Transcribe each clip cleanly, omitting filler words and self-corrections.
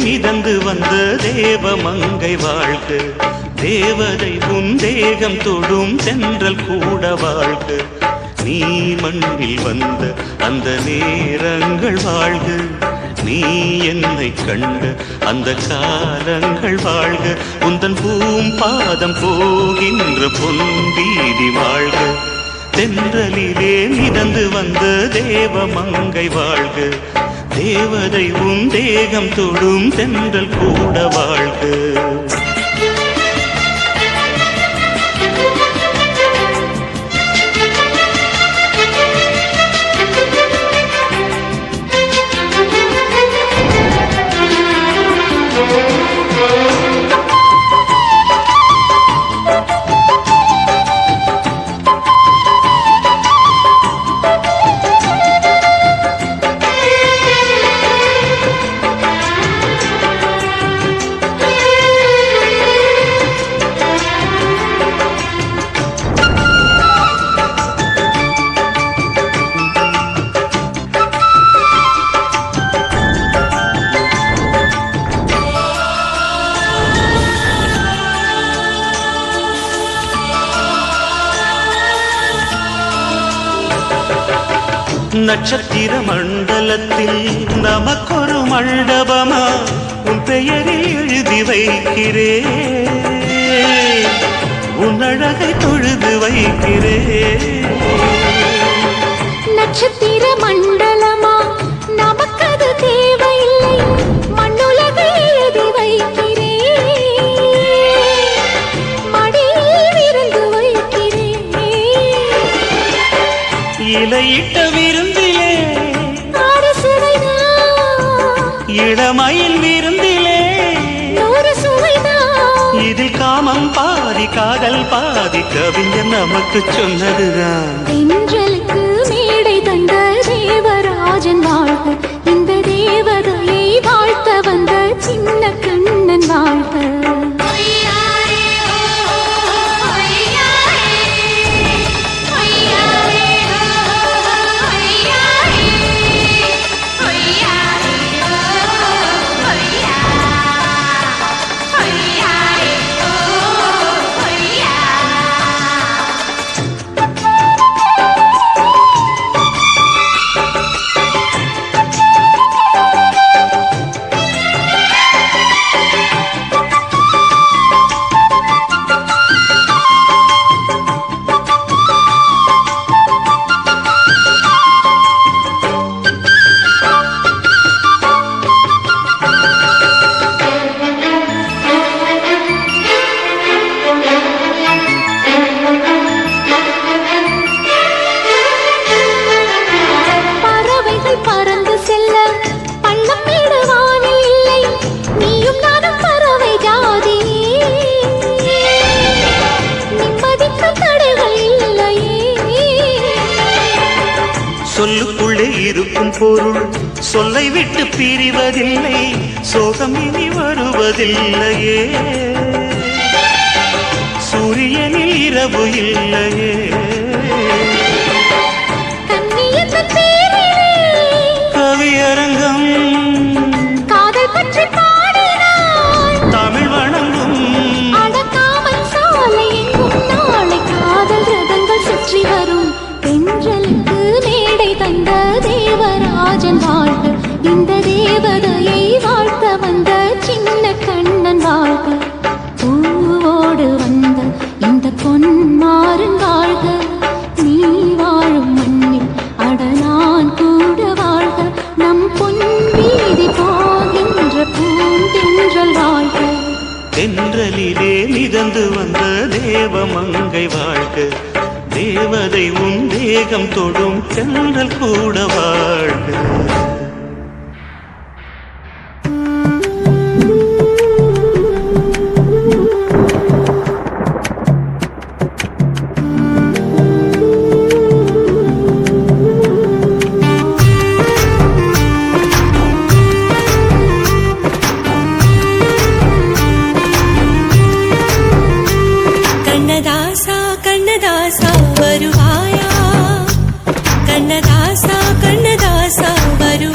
மிதந்து வந்த தேவமங்கை வாழ்க. தேவதை உன் தேகம் தொடும் தென்றல் கூட வாழ்க. நீ மண்ணில் வந்த அந்த நேரங்கள் வாழ்க. நீ என்னை கண்ட அந்த காலங்கள் வாழ்க. உந்தன் பூம்பாதம் போகின்ற பொன்வீதி வாழ்க. தென்றலிலே மிதந்து வந்த தேவமங்கை வாழ்க. தேவதை உன் தேகம் தொடும் தென்றல் கூட வாழ்க. நட்சத்திர மண்டலத்தில் நமக்கொரு மண்டபமா உன் பெயரில் எழுதி வைக்கிறேன். உன் அழகை தொழுது வைக்கிறேன். நட்சத்திர மண்டலமா நமக்கது தேவையில்லை. மண்ணுலகை எழுதி வைக்கிறேன். மடியில் விருந்து வைக்கிறேன். இலையிட்ட விருந்திலே இளமயில் விருந்திலே இதில் காமம் பாதி காதல் பாதி கவிஞர் நமக்கு சொன்னதுதான். தென்றலுக்கு மேடை தந்த தேவராஜன் வாழ்க. இந்த தேவதையை வாழ்த்த வந்த சின்ன கண்ணன் வாழ்க. சொல்லுக்குள்ளே இருக்கும் பொருள் சொல்லை விட்டு பிரிவதில்லை. சோகம் இனி வருவதில்லையே. சூரியனில் இரவு இல்லையே. கவியரங்கம் காதல் பற்றி பாடினாய். தமிழ் வணங்கும் அடக்காமல் சாலை எங்கும் நாளை காதல் ரதங்கள் சுற்றி வரும். தென்றலுக்கு மேடை தந்த தேவராஜன் வாழ்க. இந்த தேவதையை வாழ்த்த வந்த சின்ன கண்ணன் வாழ்க. பூவோடு வந்த இந்த பொன்மாறன் வாழ்க. நீ வாழும் மண்ணில் அடனான் கூட வாழ்க. நம் பொன் வீதி போகின்ற பூந்தென்றல் வாழ்க. தென்றலிலே மிதந்து வந்த தேவமங்கை வாழ்க. தேவதை உன் தேகம் தொடும் தென்றல் கூட வாழ்க. கண்ணதாசா கண்ணதாசா வருவாயா. கண்ணதாசா கண்ணதாசா வருவாயா.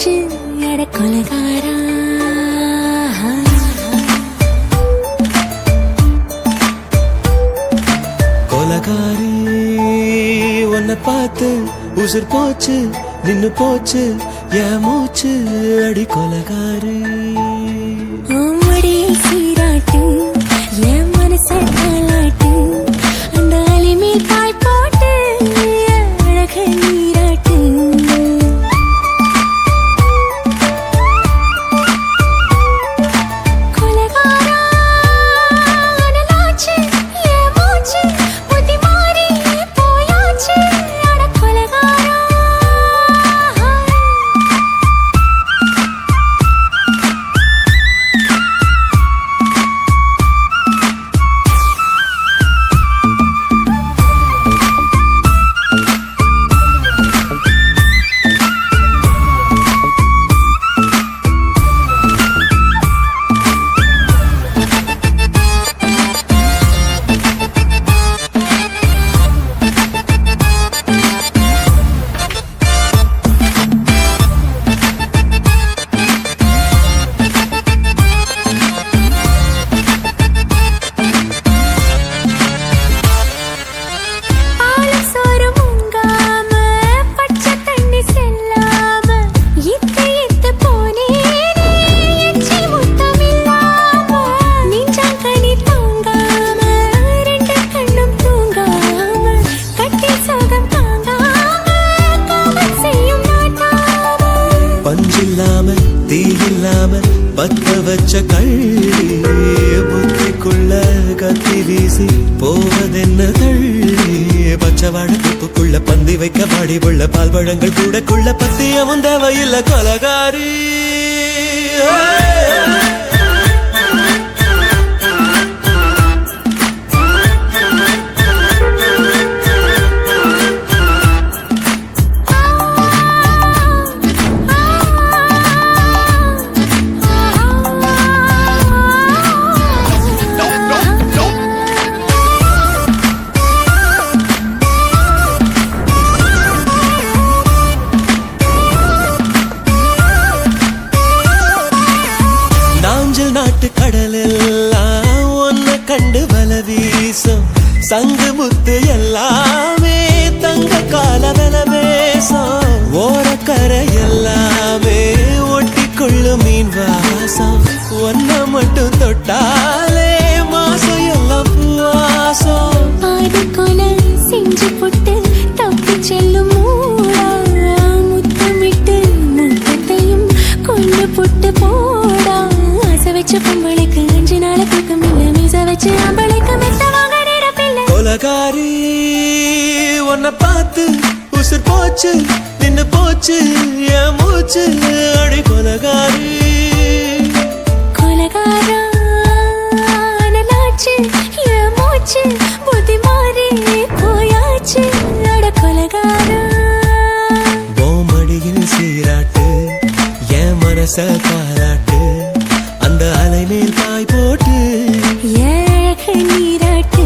போச்சு அட கொலகாரா. கொலகாரி உன்னை பார்த்து உசுர் போச்சு நின்னு போச்சு என் மூச்சு அடி கொலகாரி. ஆமடியை சீராட்டு என் மனச தாளாட்டு அந்த அலிமே தாய் போட்டு அழக நீராட்டு. கொலகாரா அனலாச்சு என் மூச்சு புத்தி மாறி போயாச்சு அட கொலகாரா. பஞ்சில்லாம தீ இல்லாம பத்த வச்ச கள்ளி புத்திக்குள்ள கத்தி வீசி போவதென்ன தள்ளி. பச்சை வாழப்புக்குள்ள பந்தி வைக்க பாடி உள்ள பால் பழங்கள் கூடக்குள்ள பத்தியமும் தேவையில்ல கொலகாரி. நாட்டு கடலெல்லாம் ஒன்ன கண்டு வல வீசும் சங்கு முத்து எல்லாமே தங்க கால வெல பேசும். ஓரக்கரை எல்லாமே ஒட்டிக்கொள்ளும் மீன் வாசம் ஒன்ன மட்டும் தொட்டாலே மாசம் எல்லாம் பூவாசம். பாதி கொலை செஞ்சு போட்டு தப்பி செல்லும் மூடா முத்தமிட்டு முத்தத்தையும் கொண்டு போட்டு போடா. வச்ச பொம்பளைக்கு 5 நாள் தூக்கம் இல்ல மீச வச்சு அம்பளைக்கு மெத்த வாங்க நிரப்பில்ல. கொலகாரி உன்னை பார்த்து உசுர் போச்சு நின்னு போச்சு என் மூச்சு அடி கொலகாரி. கொலகாரா அனலாச்சு என் மூச்சு புத்தி மாறி போயாச்சு அட கொலகாரா. மடியில் சீராட்டு என் மனச பாராட்டு அந்த அலை மேல் பாய் போட்டு ஏக நீராட்டு.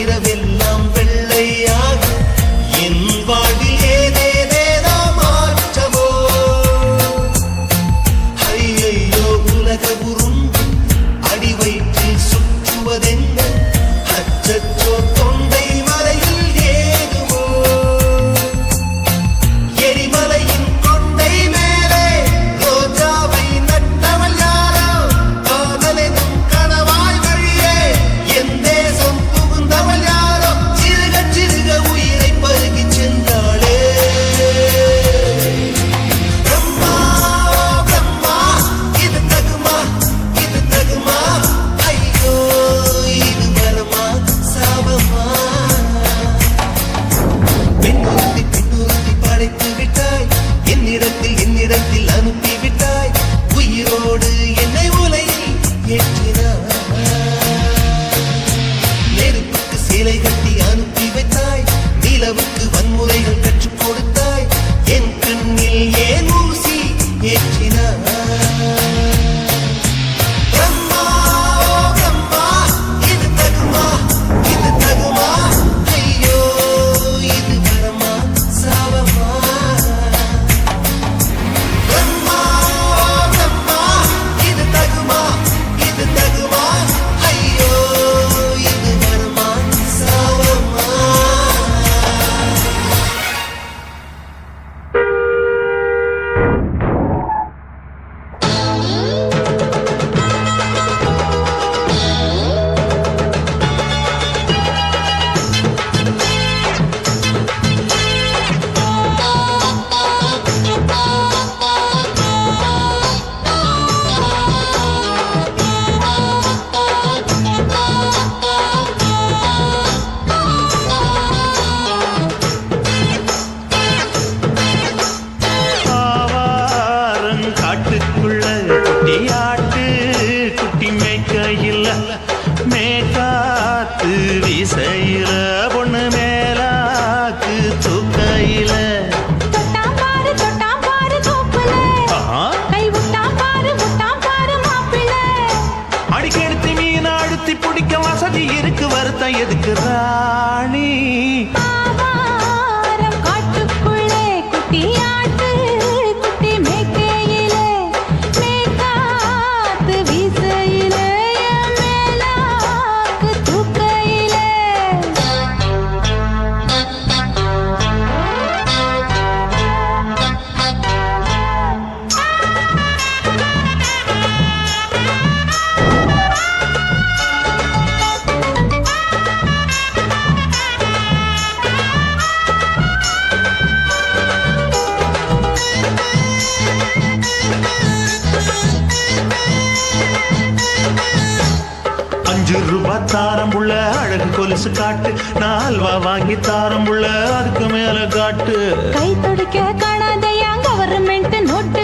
இரவெல்லாம் வெள்ளையாக என் வாழ்வில் ஏதேதேதோ மாற்றமோ ஐயையோ உலக உருண்டு அடி வயிற்றில் சுற்றுவதென்ன அச்சச்சோ தொண்டை மலையில் ஏதுவோ எரிமலையின் கொண்டை மேலே ரோஜாவை நட்டவள் யாரோ காதலெனும் கணவாய் வழியே என் தேசம் புகுந்தவள் யாரோ சிறுக சிறுக உயிரை பருகிச் சென்றாளே பிரம்மா பிரம்மா இது தகுமா ஐயோ இது வரமா சாபமா பெண்ணுறுத்தி படைத்து விட்டாய் என்னிடத்தில் அனுப்பி விட்டாய் உயிரோடு என்னை உலையில் ஏற்றினாய் நெருப்புக்கு சேலை கட்டி அனுப்பி வைத்தாய் நிலவுக்கு வன்முறைகள் கற்றுக் கொடுத்தாய் என் கண்ணில் ஏன் ஊசி ஏற்றினாய் பிரம்மா பிரம்மா இது தகுமா ஐயோ இது வரமா சாபமா பிரம்மா பிரம்மா இது தகுமா ஐயோ இது வரமா சாபமா ஆவாரம் காட்டுக்குள்ள குட்டியாட்டு குட்டி மேய்க்கையில் மேக்காத்து வீசையில பொண்ணு மேலாக்கு தூக்கையில தொட்டாம் பாரு தோப்புல கை விட்டாம் பாரு மாப்பிள்ள அடிக்கெடுத்து மீன் அழுத்தி பிடிக்க வசதி இருக்கு வருத்தம் எதுக்கு ராணி ஆவாரம் காட்டுக்குள்ளே குட்டியாட்டு குட்டி மேய்க்கையிலே மேய்க்காத்து வீசையிலே என் மேலாக்கு தூக்கையிலே ₹5 தாரம்புள்ள அழகு கொலுசு காட்டு நால்வா வாங்கி தாரம்புள்ள அதுக்கு மேல காட்டு கை துடிக்க காணாதையா கவர்மெண்ட் நோட்டு